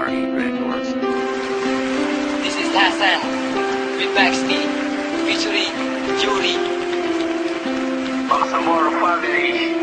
Records. This is Hassan with Baxty featuring Yuri. Balsamoro family.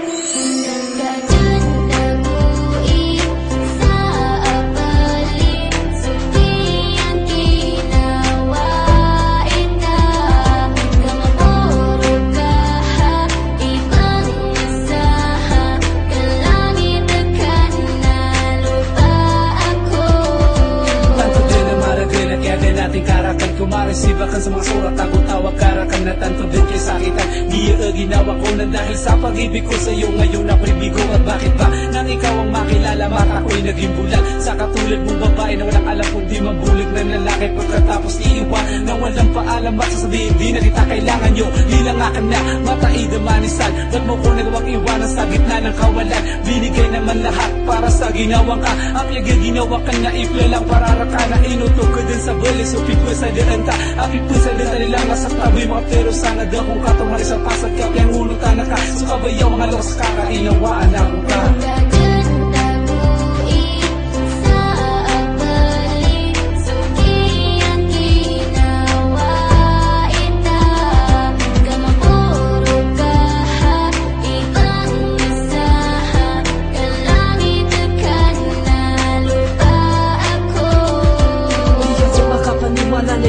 Kumaresiba kan sa mga surat ako tawag karakan na tanto din kay sakitan. Di ginawa ko na dahil sa pag-ibig ko sa iyo ngayon na pribigo. At bakit ba nang ikaw ang makilala mata ko'y naging bulag sa katulad mong babae na walang alam kung di mabulig na lalaki pagkatapos iiwan na walang paalam at sasabihin di na kita kailangan nyo. Lilangakan na mataida manisan. Ba't mo ko nagawang iwanan sa gitna ng kawalan? Binigay naman lahat para sa ginawang ka. Ang ginawa ka na ifla lang pararaka na inutok ko din sa balis. Upit ko sa diranta aking pusa din talilang nasa tabi mga pero sana daw kung katungan isang pasad ka kaya ngulutan na ka. So kabayaw mga lakas kakainawaan ako ka.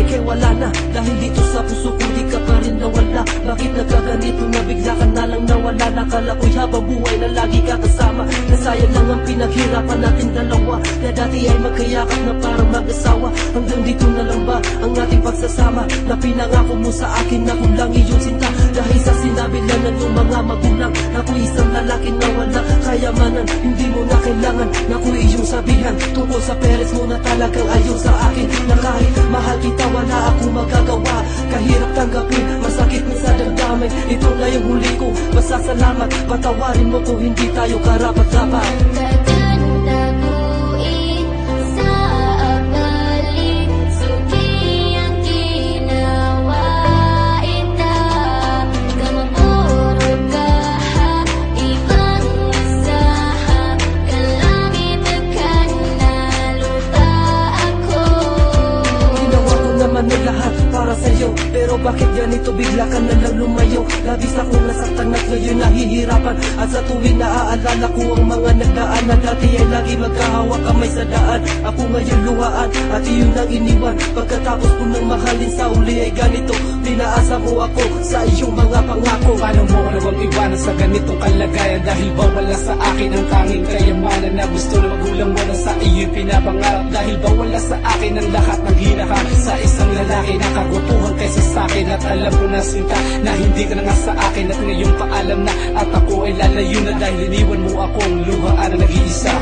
Kaya wala na, dahil dito sa puso ko di ka pa rin nawala. Bakit nagkaganito na bigla ka na lang nawala? Nakala ko'y habang buhay na lagi ka kasama. Nasayang lang ang pinaghirapan natin dalawa. Na dati ay magkayakap na parang mag-asawa. Hanggang dito na lang ba ang ating pagsasama? Na pinangako mo sa akin na kulang iyong sinta. Dahil sa sinabi lang ng iyong mga magulang na ako'y isang lalaki na wala kayamanan. Hindi mo na kailangan na ako'y iyong sabihan tungkol sa peres mo na talagang ayaw sa akin. Na kahit mahal kita wala ako magagawa. Kahirap tanggapin, masakit na sa damdamin. Ito na yung huli ko, masasalamat. Patawarin mo kung hindi tayo karapat-dapat. Pero bakit ganito bigla ka na lang lumayo? Labis akong nasaktan at ngayon nahihirapan. At sa tuwing naaalala ko ang mga nagdaan na dati ay lagi magkahawak kamay sa daan. Ako ngayon luhaan at iyon ang iniwan. Pagkatapos ko nang mahalin sa uli ay ganito. Pinaasa mo ako sa iyong mga pangako. Paano mo ko nagawang iwanan sa ganitong kalagayan? Dahil ba wala sa akin ang tanging kayamanan na gusto na magulang mo na sa iyo'y pinapangarap? Dahil ba wala sa akin ang lahat ng hinaka sa isang lalaki na kagutuhan kaysa sa akin? At alam ko na sinta na hindi ka na nga sa akin at ngayon paalam na at ako ay lalayo na dahil iniwan mo akong luhaan na nag-iisa.